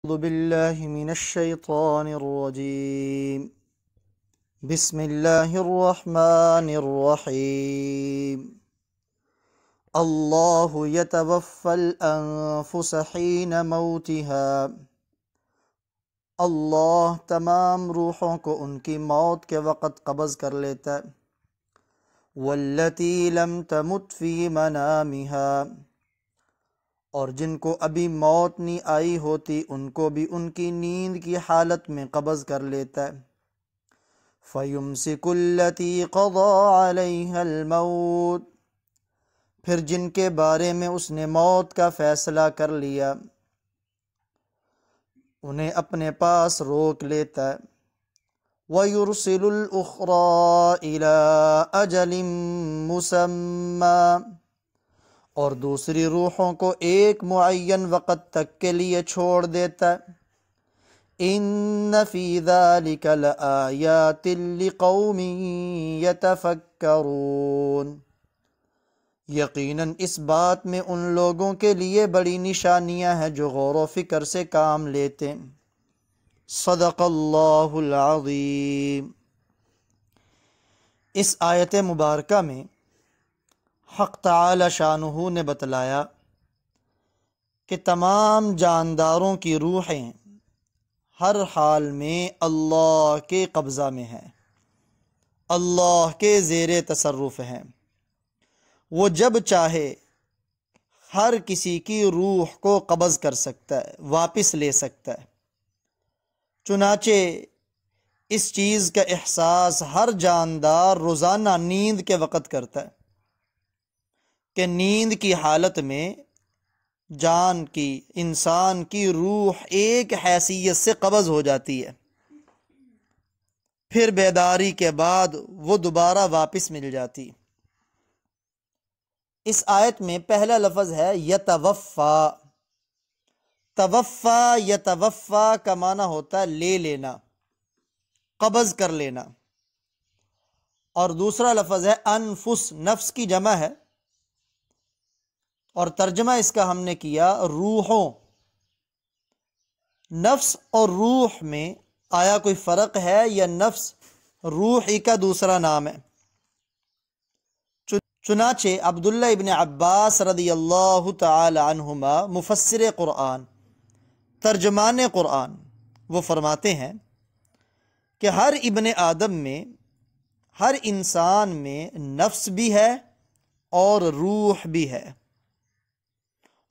أعوذ بالله من الشيطان الرجيم بسم الله الرحمن الرحيم الله يتوفى الأنفس حين موتها اللہ تمام روحوں کو ان کی موت کے وقت قبض کر لیتا ہے۔ واللتی لم تمت فی منامها، اور جن کو ابھی موت نہیں آئی ہوتی ان کو بھی ان کی نیند کی حالت میں قبض کر لیتا ہے۔ فَيُمْسِكُ الَّتِي قَضَى عَلَيْهَا الْمَوْتِ، پھر جن کے بارے میں اس نے موت کا فیصلہ کر لیا انہیں اپنے پاس روک لیتا ہے۔ وَيُرْسِلُ الْأُخْرَى إِلَىٰ أَجَلٍ مُّسَمًّى، اور دوسری روحوں کو ایک معین وقت تک کے لیے چھوڑ دیتا ہے۔ إِنَّ فِي ذَلِكَ لَآيَاتٍ لِقَوْمٍ يَتَفَكَّرُونَ، یقیناً اس بات میں ان لوگوں کے لیے بڑی نشانیاں ہیں جو غور و فکر سے کام لیتے ہیں۔ صدق اللہ العظیم۔ اس آیت مبارکہ میں حق تعالی شانہ نے بتلایا کہ تمام جانداروں کی روحیں ہر حال میں اللہ کے قبضہ میں ہیں، اللہ کے زیر تصرف ہیں۔ وہ جب چاہے ہر کسی کی روح کو قبض کر سکتا ہے، واپس لے سکتا ہے۔ چنانچہ اس چیز کا احساس ہر جاندار روزانہ نیند کے وقت کرتا ہے کہ نیند کی حالت میں جان کی، انسان کی روح ایک حیثیت سے قبض ہو جاتی ہے، پھر بیداری کے بعد وہ دوبارہ واپس مل جاتی۔ اس آیت میں پہلا لفظ ہے یتوفا۔ توفا یتوفا کا معنی ہوتا ہے لے لینا، قبض کر لینا، اور دوسرا لفظ ہے انفس، نفس کی جمع ہے، اور ترجمہ اس کا ہم نے کیا روحوں۔ نفس اور روح میں آیا کوئی فرق ہے یا نفس روح ہی کا دوسرا نام ہے؟ چنانچہ عبداللہ ابن عباس رضی اللہ تعالی عنہما مفسر قرآن، ترجمان قرآن، وہ فرماتے ہیں کہ ہر ابن آدم میں، ہر انسان میں نفس بھی ہے اور روح بھی ہے،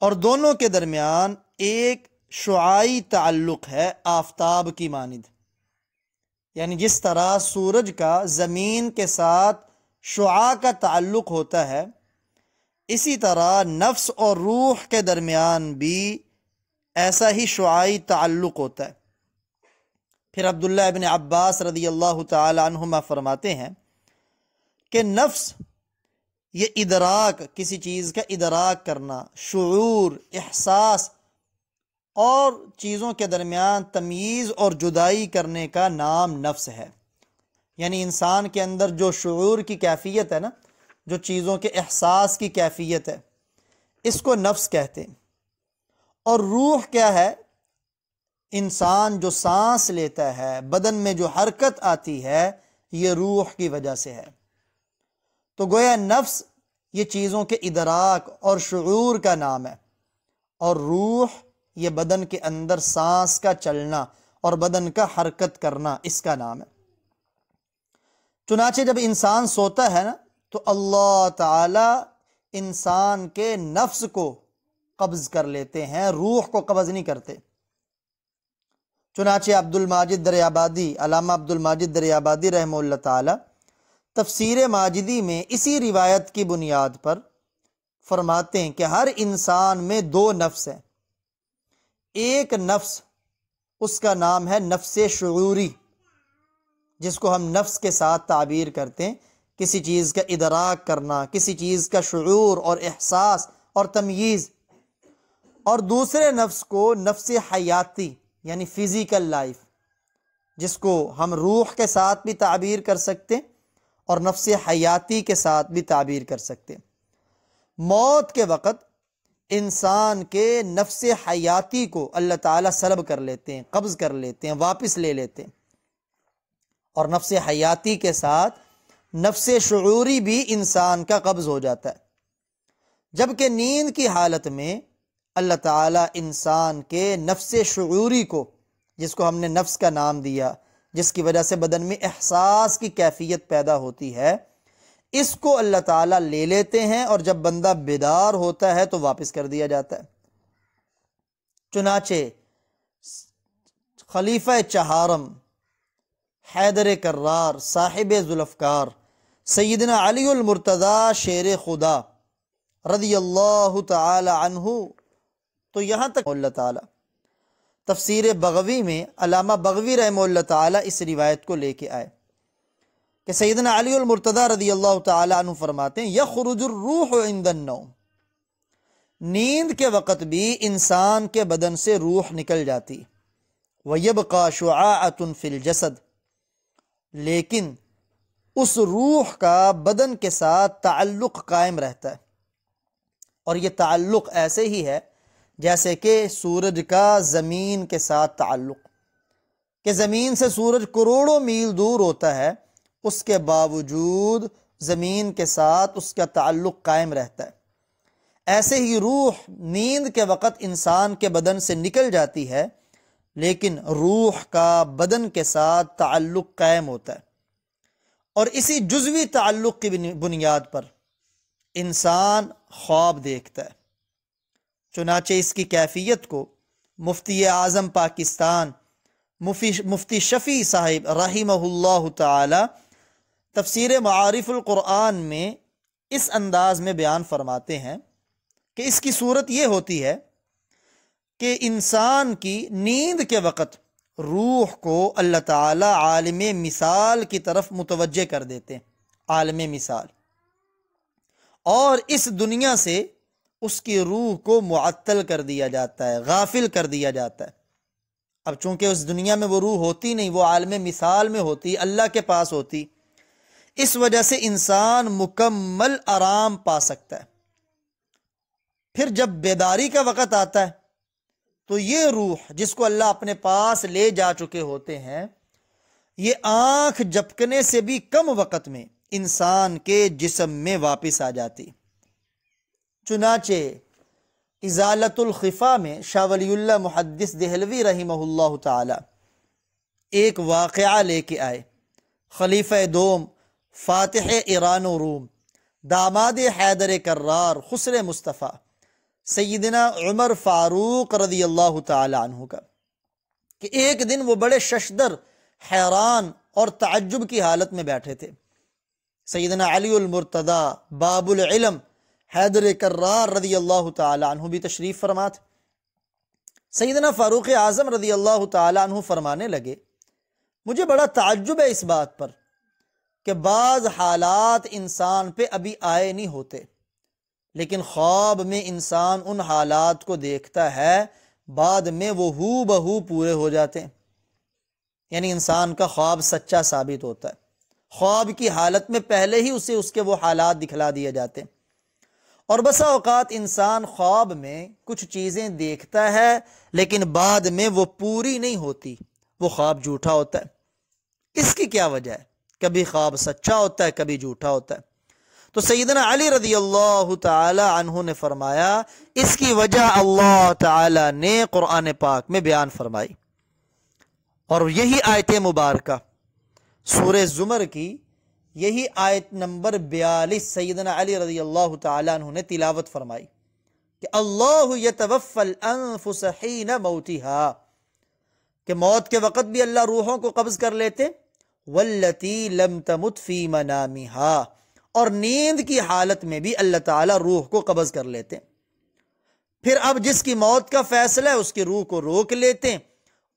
اور دونوں کے درمیان ایک شعاعی تعلق ہے آفتاب کی مانند۔ یعنی جس طرح سورج کا زمین کے ساتھ شعاع کا تعلق ہوتا ہے، اسی طرح نفس اور روح کے درمیان بھی ایسا ہی شعاعی تعلق ہوتا ہے۔ پھر عبداللہ ابن عباس رضی اللہ تعالی عنہما فرماتے ہیں کہ نفس یہ ادراک، کسی چیز کا ادراک کرنا، شعور، احساس اور چیزوں کے درمیان تمییز اور جدائی کرنے کا نام نفس ہے۔ یعنی انسان کے اندر جو شعور کی کیفیت ہے نا، جو چیزوں کے احساس کی کیفیت ہے، اس کو نفس کہتے ہیں۔ اور روح کیا ہے؟ انسان جو سانس لیتا ہے، بدن میں جو حرکت آتی ہے، یہ روح کی وجہ سے ہے۔ تو گویا نفس یہ چیزوں کے ادراک اور شعور کا نام ہے، اور روح یہ بدن کے اندر سانس کا چلنا اور بدن کا حرکت کرنا، اس کا نام ہے۔ چنانچہ جب انسان سوتا ہے نا، تو اللہ تعالی انسان کے نفس کو قبض کر لیتے ہیں، روح کو قبض نہیں کرتے۔ چنانچہ عبد الماجد دریابادی، علامہ عبد الماجد دریابادی رحمہ اللہ تعالی تفسیر ماجدی میں اسی روایت کی بنیاد پر فرماتے ہیں کہ ہر انسان میں دو نفس ہیں۔ ایک نفس، اس کا نام ہے نفس شعوری، جس کو ہم نفس کے ساتھ تعبیر کرتے ہیں، کسی چیز کا ادراک کرنا، کسی چیز کا شعور اور احساس اور تمییز۔ اور دوسرے نفس کو نفس حیاتی یعنی فزیکل لائف، جس کو ہم روح کے ساتھ بھی تعبیر کر سکتے ہیں اور نفس حیاتی کے ساتھ بھی تعبیر کر سکتے ہیں۔ موت کے وقت انسان کے نفس حیاتی کو اللہ تعالیٰ سلب کر لیتے ہیں، قبض کر لیتے ہیں، واپس لے لیتے ہیں، اور نفس حیاتی کے ساتھ نفس شعوری بھی انسان کا قبض ہو جاتا ہے۔ جبکہ نیند کی حالت میں اللہ تعالیٰ انسان کے نفس شعوری کو، جس کو ہم نے نفس کا نام دیا، جس کی وجہ سے بدن میں احساس کی کیفیت پیدا ہوتی ہے، اس کو اللہ تعالیٰ لے لیتے ہیں، اور جب بندہ بیدار ہوتا ہے تو واپس کر دیا جاتا ہے۔ چنانچہ خلیفہ چہارم حیدر کرار صاحب ذوالفقار سیدنا علی المرتضی شیر خدا رضی اللہ تعالی عنہ، تو یہاں تک اللہ تعالیٰ تفسیر بغوی میں علامہ بغوی رحمہ اللہ تعالیٰ اس روایت کو لے کے آئے کہ سیدنا علی المرتضی رضی اللہ تعالی عنہ فرماتے ہیں یخرج الروح عند النوم، نیند کے وقت بھی انسان کے بدن سے روح نکل جاتی، وَيَبْقَى شُعَاعَةٌ فِي الْجَسَدِ، لیکن اس روح کا بدن کے ساتھ تعلق قائم رہتا ہے، اور یہ تعلق ایسے ہی ہے جیسے کہ سورج کا زمین کے ساتھ تعلق، کہ زمین سے سورج کروڑوں میل دور ہوتا ہے، اس کے باوجود زمین کے ساتھ اس کا تعلق قائم رہتا ہے۔ ایسے ہی روح نیند کے وقت انسان کے بدن سے نکل جاتی ہے، لیکن روح کا بدن کے ساتھ تعلق قائم ہوتا ہے، اور اسی جزوی تعلق کی بنیاد پر انسان خواب دیکھتا ہے۔ چنانچہ اس کی کیفیت کو مفتی اعظم پاکستان مفتی شفیع صاحب رحمہ اللہ تعالی تفسیر معارف القرآن میں اس انداز میں بیان فرماتے ہیں کہ اس کی صورت یہ ہوتی ہے کہ انسان کی نیند کے وقت روح کو اللہ تعالی عالم مثال کی طرف متوجہ کر دیتے ہیں، عالم مثال، اور اس دنیا سے اس کی روح کو معطل کر دیا جاتا ہے، غافل کر دیا جاتا ہے۔ اب چونکہ اس دنیا میں وہ روح ہوتی نہیں، وہ عالم مثال میں ہوتی، اللہ کے پاس ہوتی، اس وجہ سے انسان مکمل آرام پا سکتا ہے۔ پھر جب بیداری کا وقت آتا ہے تو یہ روح جس کو اللہ اپنے پاس لے جا چکے ہوتے ہیں، یہ آنکھ جھپکنے سے بھی کم وقت میں انسان کے جسم میں واپس آ جاتی۔ چنانچہ ازالت الخفا میں شاہ ولی اللہ محدث دہلوی رحمہ اللہ تعالی ایک واقعہ لے کے آئے۔ خلیفہ دوم فاتح ایران و روم داماد حیدر کرار خسر مصطفیٰ سیدنا عمر فاروق رضی اللہ تعالی عنہ کا، کہ ایک دن وہ بڑے ششدر، حیران اور تعجب کی حالت میں بیٹھے تھے۔ سیدنا علی المرتضی باب العلم حیدر کرار رضی اللہ تعالی عنہ بھی تشریف فرما تھے۔ سیدنا فاروق اعظم رضی اللہ تعالی عنہ فرمانے لگے، مجھے بڑا تعجب ہے اس بات پر کہ بعض حالات انسان پہ ابھی آئے نہیں ہوتے، لیکن خواب میں انسان ان حالات کو دیکھتا ہے، بعد میں وہ ہو بہو پورے ہو جاتے ہیں، یعنی انسان کا خواب سچا ثابت ہوتا ہے۔ خواب کی حالت میں پہلے ہی اسے اس کے وہ حالات دکھلا دیے جاتے ہیں، اور بسا اوقات انسان خواب میں کچھ چیزیں دیکھتا ہے لیکن بعد میں وہ پوری نہیں ہوتی، وہ خواب جھوٹا ہوتا ہے۔ اس کی کیا وجہ ہے؟ کبھی خواب سچا ہوتا ہے، کبھی جھوٹا ہوتا ہے۔ تو سیدنا علی رضی اللہ تعالی عنہ نے فرمایا اس کی وجہ اللہ تعالی نے قرآن پاک میں بیان فرمائی، اور یہی آیت مبارکہ سورہ زمر کی یہی آیت نمبر 42 سیدنا علی رضی اللہ تعالی عنہ نے تلاوت فرمائی کہ اللہ یتوفی الانفس حین موتها، کہ موت کے وقت بھی اللہ روحوں کو قبض کر لیتے، واللتی لم تمت فی منامها، اور نیند کی حالت میں بھی اللہ تعالیٰ روح کو قبض کر لیتے۔ پھر اب جس کی موت کا فیصلہ ہے اس کی روح کو روک لیتے،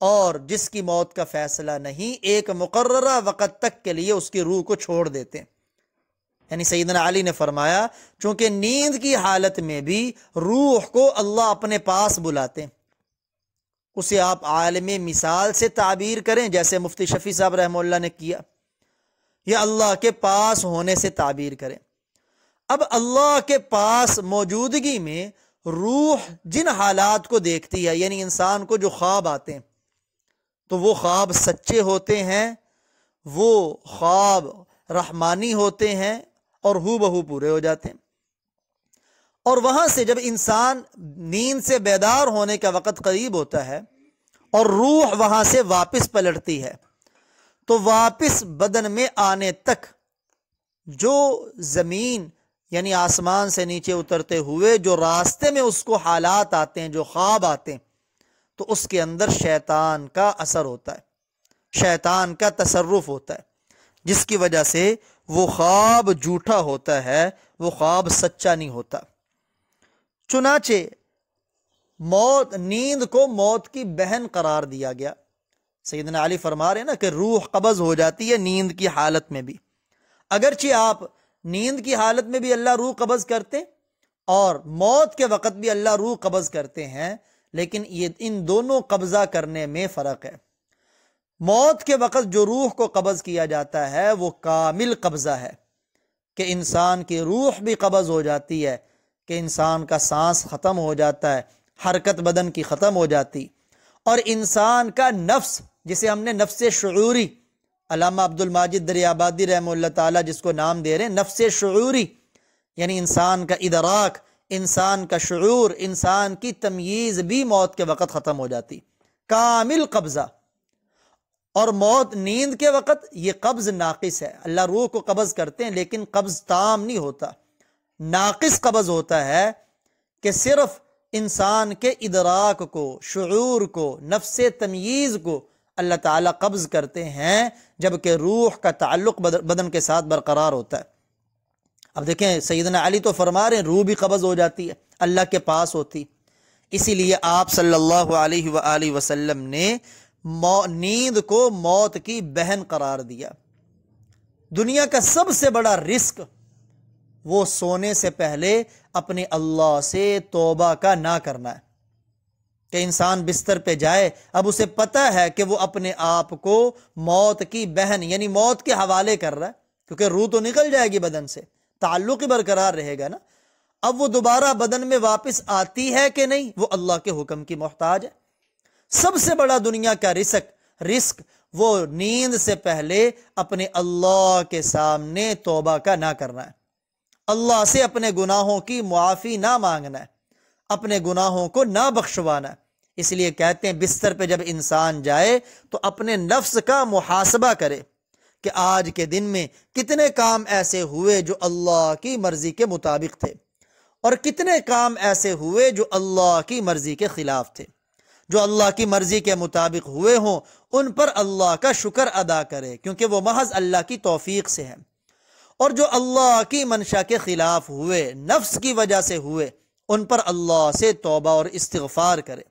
اور جس کی موت کا فیصلہ نہیں ایک مقررہ وقت تک کے لیے اس کی روح کو چھوڑ دیتے۔ یعنی سیدنا علی نے فرمایا چونکہ نیند کی حالت میں بھی روح کو اللہ اپنے پاس بلاتے، اسے آپ عالم مثال سے تعبیر کریں جیسے مفتی شفیع صاحب رحمہ اللہ نے کیا، یا اللہ کے پاس ہونے سے تعبیر کریں۔ اب اللہ کے پاس موجودگی میں روح جن حالات کو دیکھتی ہے، یعنی انسان کو جو خواب آتے ہیں، تو وہ خواب سچے ہوتے ہیں، وہ خواب رحمانی ہوتے ہیں اور ہو بہو پورے ہو جاتے ہیں۔ اور وہاں سے جب انسان نیند سے بیدار ہونے کا وقت قریب ہوتا ہے اور روح وہاں سے واپس پلٹتی ہے، تو واپس بدن میں آنے تک جو زمین یعنی آسمان سے نیچے اترتے ہوئے جو راستے میں اس کو حالات آتے ہیں، جو خواب آتے ہیں، تو اس کے اندر شیطان کا اثر ہوتا ہے، شیطان کا تصرف ہوتا ہے، جس کی وجہ سے وہ خواب جھوٹا ہوتا ہے، وہ خواب سچا نہیں ہوتا۔ چنانچہ نیند کو موت کی بہن قرار دیا گیا۔ سیدنا علی فرما رہے ہیں نا کہ روح قبض ہو جاتی ہے نیند کی حالت میں بھی، اگرچہ آپ نیند کی حالت میں بھی اللہ روح قبض کرتے اور موت کے وقت بھی اللہ روح قبض کرتے ہیں، لیکن ان دونوں قبضہ کرنے میں فرق ہے۔ موت کے وقت جو روح کو قبض کیا جاتا ہے وہ کامل قبضہ ہے کہ انسان کی روح بھی قبض ہو جاتی ہے، کہ انسان کا سانس ختم ہو جاتا ہے، حرکت بدن کی ختم ہو جاتی، اور انسان کا نفس، جسے ہم نے نفس شعوری، علامہ عبد الماجد دریابادی رحمہ اللہ تعالیٰ جس کو نام دے رہے ہیں نفس شعوری، یعنی انسان کا ادراک، انسان کا شعور، انسان کی تمییز بھی موت کے وقت ختم ہو جاتی، کامل قبضہ۔ اور موت نیند کے وقت یہ قبض ناقص ہے، اللہ روح کو قبض کرتے ہیں لیکن قبض تام نہیں ہوتا، ناقص قبض ہوتا ہے کہ صرف انسان کے ادراک کو، شعور کو، نفس تمییز کو اللہ تعالیٰ قبض کرتے ہیں، جبکہ روح کا تعلق بدن کے ساتھ برقرار ہوتا ہے۔ اب دیکھیں سیدنا علی تو فرما رہے ہیں روح بھی قبض ہو جاتی ہے، اللہ کے پاس ہوتی، اسی لیے آپ صلی اللہ علیہ وآلہ وسلم نے نیند کو موت کی بہن قرار دیا۔ دنیا کا سب سے بڑا رزق وہ سونے سے پہلے اپنے اللہ سے توبہ کا نہ کرنا ہے، کہ انسان بستر پہ جائے، اب اسے پتہ ہے کہ وہ اپنے آپ کو موت کی بہن یعنی موت کے حوالے کر رہا ہے، کیونکہ روح تو نکل جائے گی بدن سے، تعلق ہی برقرار رہے گا نا۔ اب وہ دوبارہ بدن میں واپس آتی ہے کہ نہیں، وہ اللہ کے حکم کی محتاج ہے۔ سب سے بڑا دنیا کا رزق وہ نیند سے پہلے اپنے اللہ کے سامنے توبہ کا نہ کرنا ہے، اللہ سے اپنے گناہوں کی معافی نہ مانگنا ہے، اپنے گناہوں کو نہ بخشوانا ہے۔ اس لیے کہتے ہیں بستر پہ جب انسان جائے تو اپنے نفس کا محاسبہ کرے کہ آج کے دن میں کتنے کام ایسے ہوئے جو اللہ کی مرضی کے مطابق تھے، اور کتنے کام ایسے ہوئے جو اللہ کی مرضی کے خلاف تھے۔ جو اللہ کی مرضی کے مطابق ہوئے ہوں ان پر اللہ کا شکر ادا کرے، کیونکہ وہ محض اللہ کی توفیق سے ہے، اور جو اللہ کی منشا کے خلاف ہوئے، نفس کی وجہ سے ہوئے، ان پر اللہ سے توبہ اور استغفار کرے،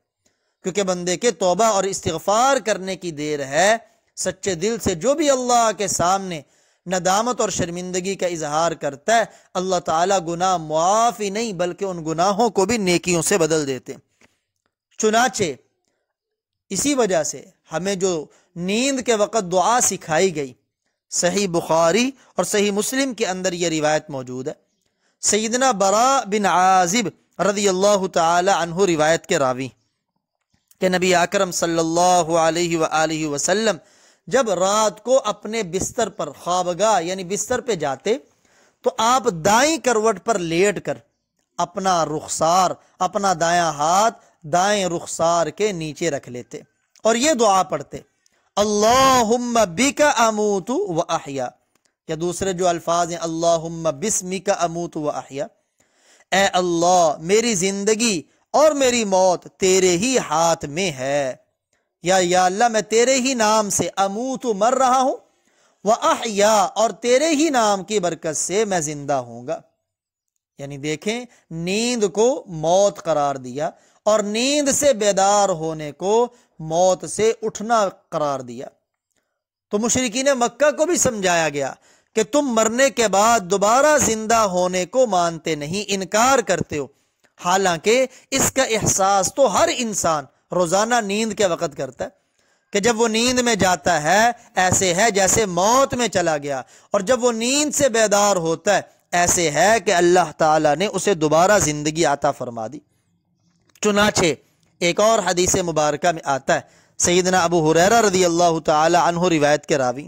کیونکہ بندے کے توبہ اور استغفار کرنے کی دیر ہے۔ سچے دل سے جو بھی اللہ کے سامنے ندامت اور شرمندگی کا اظہار کرتا ہے، اللہ تعالیٰ گناہ معاف ہی نہیں بلکہ ان گناہوں کو بھی نیکیوں سے بدل دیتے ہیں۔ چنانچہ اسی وجہ سے ہمیں جو نیند کے وقت دعا سکھائی گئی، صحیح بخاری اور صحیح مسلم کے اندر یہ روایت موجود ہے۔ سیدنا براء بن عازب رضی اللہ تعالی عنہ روایت کے راوی کہ نبی اکرم صلی اللہ علیہ وآلہ وسلم جب رات کو اپنے بستر پر، خوابگاہ یعنی بستر پہ جاتے، تو آپ دائیں کروٹ پر لیٹ کر اپنا رخسار، اپنا دایاں ہاتھ دائیں رخسار کے نیچے رکھ لیتے اور یہ دعا پڑھتے، اللہم بک اموت و احیا، یا دوسرے جو الفاظ ہیں اللہم بسمک اموت و احیا، اے اللہ میری زندگی اور میری موت تیرے ہی ہاتھ میں ہے، یا اللہ میں تیرے ہی نام سے اموت مر رہا ہوں، و احیا اور تیرے ہی نام کی برکت سے میں زندہ ہوں گا۔ یعنی دیکھیں نیند کو موت قرار دیا اور نیند سے بیدار ہونے کو موت سے اٹھنا قرار دیا۔ تو مشرکین مکہ کو بھی سمجھایا گیا کہ تم مرنے کے بعد دوبارہ زندہ ہونے کو مانتے نہیں، انکار کرتے ہو، حالانکہ اس کا احساس تو ہر انسان روزانہ نیند کے وقت کرتا ہے کہ جب وہ نیند میں جاتا ہے ایسے ہے جیسے موت میں چلا گیا، اور جب وہ نیند سے بیدار ہوتا ہے ایسے ہے کہ اللہ تعالیٰ نے اسے دوبارہ زندگی عطا فرما دی۔ چنانچہ ایک اور حدیث مبارکہ میں آتا ہے، سیدنا ابو ہریرہ رضی اللہ تعالی عنہ روایت کے راوی،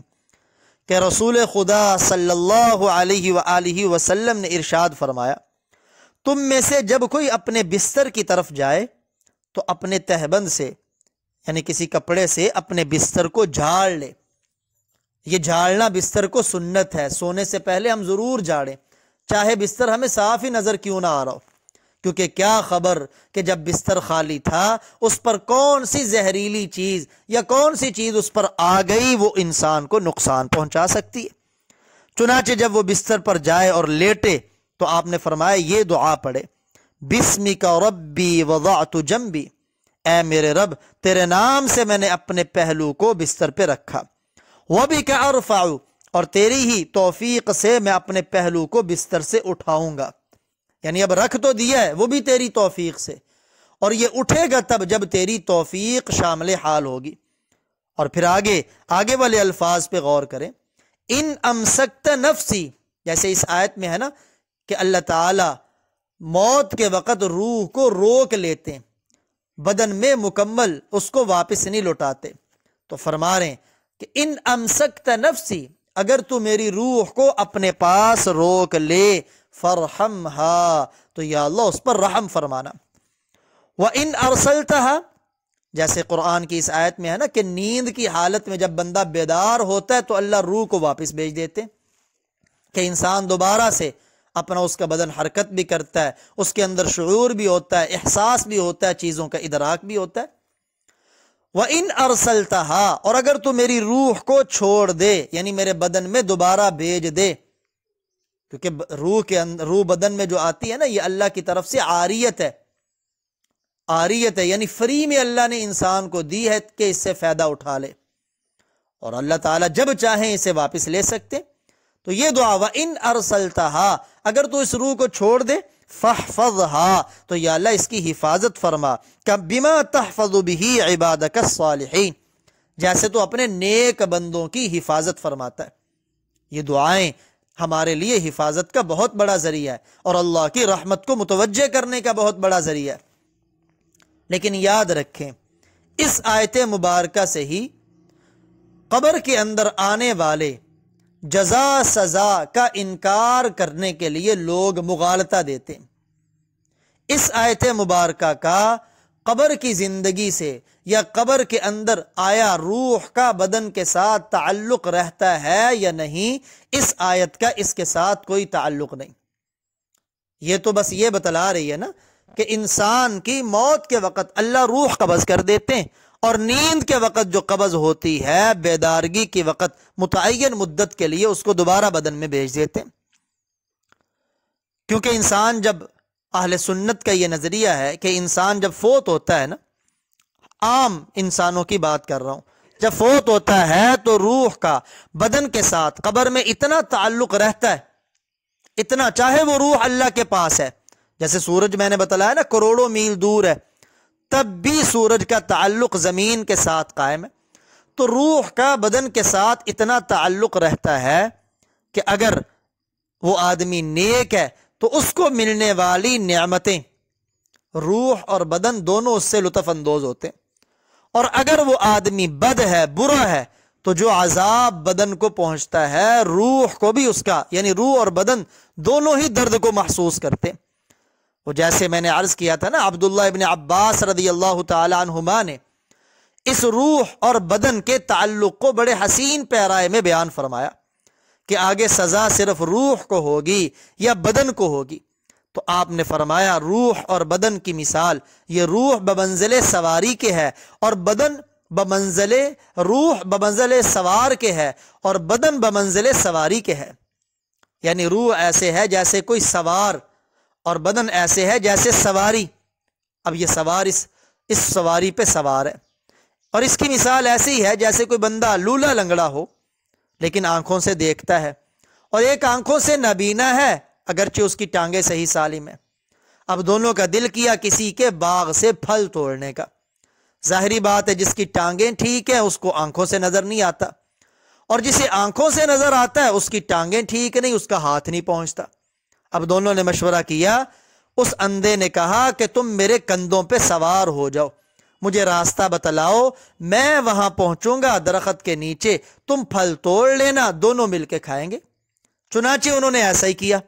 کہ رسول خدا صلی اللہ علیہ وآلہ وسلم نے ارشاد فرمایا، تم میں سے جب کوئی اپنے بستر کی طرف جائے تو اپنے تہبند سے یعنی کسی کپڑے سے اپنے بستر کو جھاڑ لے۔ یہ جھاڑنا بستر کو سنت ہے، سونے سے پہلے ہم ضرور جھاڑیں، چاہے بستر ہمیں صاف ہی نظر کیوں نہ آ رہا ہو، کیونکہ کیا خبر کہ جب بستر خالی تھا اس پر کون سی زہریلی چیز یا کون سی چیز اس پر آ گئی، وہ انسان کو نقصان پہنچا سکتی ہے۔ چنانچہ جب وہ بستر پر جائے اور لیٹے تو آپ نے فرمایا یہ دعا پڑھے، بسمک ربی وضعت جنبی، اے میرے رب تیرے نام سے میں نے اپنے پہلو کو بستر پہ رکھا، وبک ارفع، اور تیری ہی توفیق سے میں اپنے پہلو کو بستر سے اٹھاؤں گا، یعنی اب رکھ تو دیا ہے وہ بھی تیری توفیق سے، اور یہ اٹھے گا تب جب تیری توفیق شامل حال ہوگی۔ اور پھر آگے والے الفاظ پہ غور کریں، ان امسکت نفسی، جیسے اس آیت میں ہے نا کہ اللہ تعالی موت کے وقت روح کو روک لیتے ہیں، بدن میں مکمل اس کو واپس نہیں لوٹاتے، تو فرما رہے ہیں کہ ان امسکت نفسی، اگر تو میری روح کو اپنے پاس روک لے، فرحمہا، تو یا اللہ اس پر رحم فرمانا، وَإِنْ أَرْسَلْتَهَا، جیسے قرآن کی اس آیت میں ہے نا کہ نیند کی حالت میں جب بندہ بیدار ہوتا ہے تو اللہ روح کو واپس بھیج دیتے کہ انسان دوبارہ سے اپنا اس کا بدن حرکت بھی کرتا ہے، اس کے اندر شعور بھی ہوتا ہے، احساس بھی ہوتا ہے، چیزوں کا ادراک بھی ہوتا ہے۔ وَإِنْ أَرْسَلْتَهَا، اور اگر تو میری روح کو چھوڑ دے یعنی میرے بدن میں دوبارہ بھیج دے، کیونکہ روح کے اندر، روح بدن میں جو آتی ہے نا، یہ اللہ کی طرف سے عاریت ہے، عاریت ہے یعنی فری میں اللہ نے انسان کو دی ہے کہ اس سے فائدہ اٹھا لے، اور اللہ تعالیٰ جب چاہیں اسے واپس لے سکتے۔ تو یہ دعا، وَإِنْ أَرْسَلْتَهَا، اگر تو اس روح کو چھوڑ دے، فَاحْفَظْهَا، تو یا اللہ اس کی حفاظت فرما، بِمَا تَحْفَظُ بِهِ عِبَادَكَ الصَّالِحِينَ، جیسے تو اپنے نیک بندوں کی حفاظت فرماتا ہے۔ یہ دعائیں ہمارے لیے حفاظت کا بہت بڑا ذریعہ ہے اور اللہ کی رحمت کو متوجہ کرنے کا بہت بڑا ذریعہ ہے۔ لیکن یاد رکھیں، اس آیت مبارکہ سے ہی قبر کے اندر آنے والے جزا سزا کا انکار کرنے کے لیے لوگ مغالطہ دیتے ہیں۔ اس آیت مبارکہ کا قبر کی زندگی سے یا قبر کے اندر آیا روح کا بدن کے ساتھ تعلق رہتا ہے یا نہیں، اس آیت کا اس کے ساتھ کوئی تعلق نہیں۔ یہ تو بس یہ بتلا رہی ہے نا کہ انسان کی موت کے وقت اللہ روح قبض کر دیتے ہیں، اور نیند کے وقت جو قبض ہوتی ہے، بیدارگی کے وقت متعین مدت کے لیے اس کو دوبارہ بدن میں بھیج دیتے ہیں۔ کیونکہ انسان جب، اہل سنت کا یہ نظریہ ہے کہ انسان جب فوت ہوتا ہے نا، عام انسانوں کی بات کر رہا ہوں، جب فوت ہوتا ہے تو روح کا بدن کے ساتھ قبر میں اتنا تعلق رہتا ہے، اتنا، چاہے وہ روح اللہ کے پاس ہے، جیسے سورج میں نے بتلایا نا کروڑوں میل دور ہے، تب بھی سورج کا تعلق زمین کے ساتھ قائم ہے، تو روح کا بدن کے ساتھ اتنا تعلق رہتا ہے کہ اگر وہ آدمی نیک ہے تو اس کو ملنے والی نعمتیں، روح اور بدن دونوں اس سے لطف اندوز ہوتے ہیں، اور اگر وہ آدمی بد ہے، برا ہے، تو جو عذاب بدن کو پہنچتا ہے، روح کو بھی اس کا، یعنی روح اور بدن دونوں ہی درد کو محسوس کرتے ہیں۔ وہ جیسے میں نے عرض کیا تھا نا، عبداللہ ابن عباس رضی اللہ تعالی عنہما نے اس روح اور بدن کے تعلق کو بڑے حسین پیرائے میں بیان فرمایا کہ آگے سزا صرف روح کو ہوگی یا بدن کو ہوگی، تو آپ نے فرمایا روح اور بدن کی مثال، یہ روح بمنزل سواری کے ہے اور بدن بمنزل، روح بمنزل سوار کے ہے اور بدن بمنزل سواری کے ہے، یعنی روح ایسے ہے جیسے کوئی سوار اور بدن ایسے ہے جیسے سواری۔ اب یہ سوار اس سواری پہ سوار ہے، اور اس کی مثال ایسی ہے جیسے کوئی بندہ لولا لنگڑا ہو لیکن آنکھوں سے دیکھتا ہے، اور ایک آنکھوں سے نابینا ہے اگرچہ اس کی ٹانگیں صحیح سالم ہے۔ اب دونوں کا دل کیا کسی کے باغ سے پھل توڑنے کا، ظاہری بات ہے جس کی ٹانگیں ٹھیک ہیں اس کو آنکھوں سے نظر نہیں آتا، اور جسے آنکھوں سے نظر آتا ہے اس کی ٹانگیں ٹھیک نہیں، اس کا ہاتھ نہیں پہنچتا۔ اب دونوں نے مشورہ کیا، اس اندھے نے کہا کہ تم میرے کندھوں پہ سوار ہو جاؤ، مجھے راستہ بتلاؤ، میں وہاں پہنچوں گا درخت کے نیچے، تم پھل توڑ لینا، دونوں مل کے کھائیں گے۔ چنانچہ انہوں نے ایسا ہی کیا۔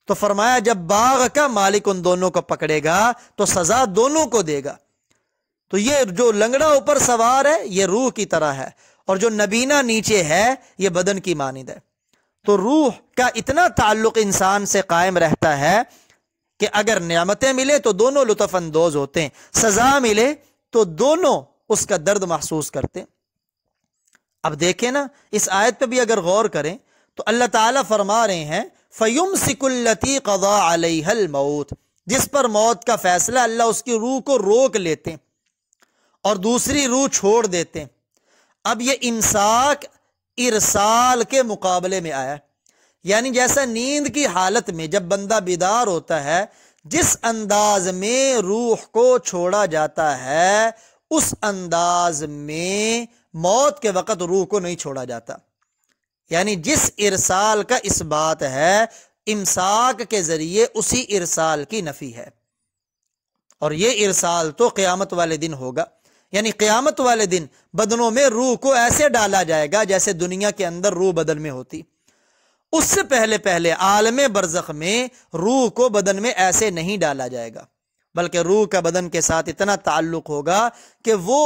تو فرمایا جب باغ کا مالک ان دونوں کو پکڑے گا تو سزا دونوں کو دے گا۔ تو یہ جو لنگڑا اوپر سوار ہے یہ روح کی طرح ہے، اور جو نبینا نیچے ہے یہ بدن کی مانند ہے۔ تو روح کا اتنا تعلق انسان سے قائم رہتا ہے کہ اگر نعمتیں ملے تو دونوں لطف اندوز ہوتے ہیں، سزا ملے تو دونوں اس کا درد محسوس کرتے ہیں۔ اب دیکھیں نا، اس آیت پہ بھی اگر غور کریں تو اللہ تعالیٰ فرما رہے ہیں فَيُمْسِكُ الَّتِي قَضَى عَلَيْهَا الْمَوْتِ، جس پر موت کا فیصلہ، اللہ اس کی روح کو روک لیتے ہیں اور دوسری روح چھوڑ دیتے ہیں۔ اب یہ امساک ارسال کے مقابلے میں آیا ہے، یعنی جیسا نیند کی حالت میں جب بندہ بیدار ہوتا ہے، جس انداز میں روح کو چھوڑا جاتا ہے اس انداز میں موت کے وقت روح کو نہیں چھوڑا جاتا۔ یعنی جس ارسال کا اس بات ہے، امساک کے ذریعے اسی ارسال کی نفی ہے، اور یہ ارسال تو قیامت والے دن ہوگا۔ یعنی قیامت والے دن بدنوں میں روح کو ایسے ڈالا جائے گا جیسے دنیا کے اندر روح بدن میں ہوتی۔ اس سے پہلے عالم برزخ میں روح کو بدن میں ایسے نہیں ڈالا جائے گا، بلکہ روح کا بدن کے ساتھ اتنا تعلق ہوگا کہ وہ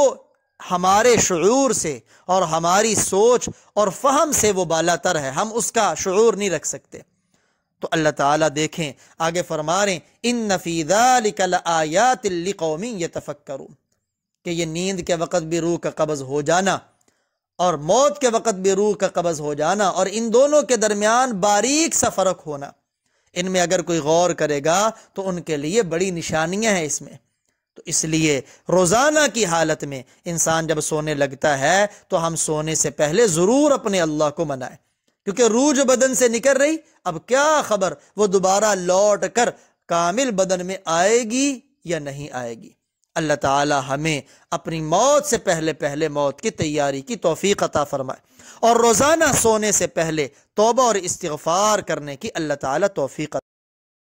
ہمارے شعور سے اور ہماری سوچ اور فہم سے وہ بالا تر ہے، ہم اس کا شعور نہیں رکھ سکتے۔ تو اللہ تعالیٰ دیکھیں آگے فرما رہے ہیں ان فی ذلک لآیات لقوم یتفکرون، کہ یہ نیند کے وقت بھی روح کا قبض ہو جانا اور موت کے وقت بھی روح کا قبض ہو جانا، اور ان دونوں کے درمیان باریک سا فرق ہونا، ان میں اگر کوئی غور کرے گا تو ان کے لیے بڑی نشانیاں ہیں اس میں۔ تو اس لیے روزانہ کی حالت میں انسان جب سونے لگتا ہے تو ہم سونے سے پہلے ضرور اپنے اللہ کو منائیں، کیونکہ روح جو بدن سے نکل رہی، اب کیا خبر وہ دوبارہ لوٹ کر کامل بدن میں آئے گی یا نہیں آئے گی۔ اللہ تعالی ہمیں اپنی موت سے پہلے موت کی تیاری کی توفیق عطا فرمائے، اور روزانہ سونے سے پہلے توبہ اور استغفار کرنے کی اللہ تعالی توفیق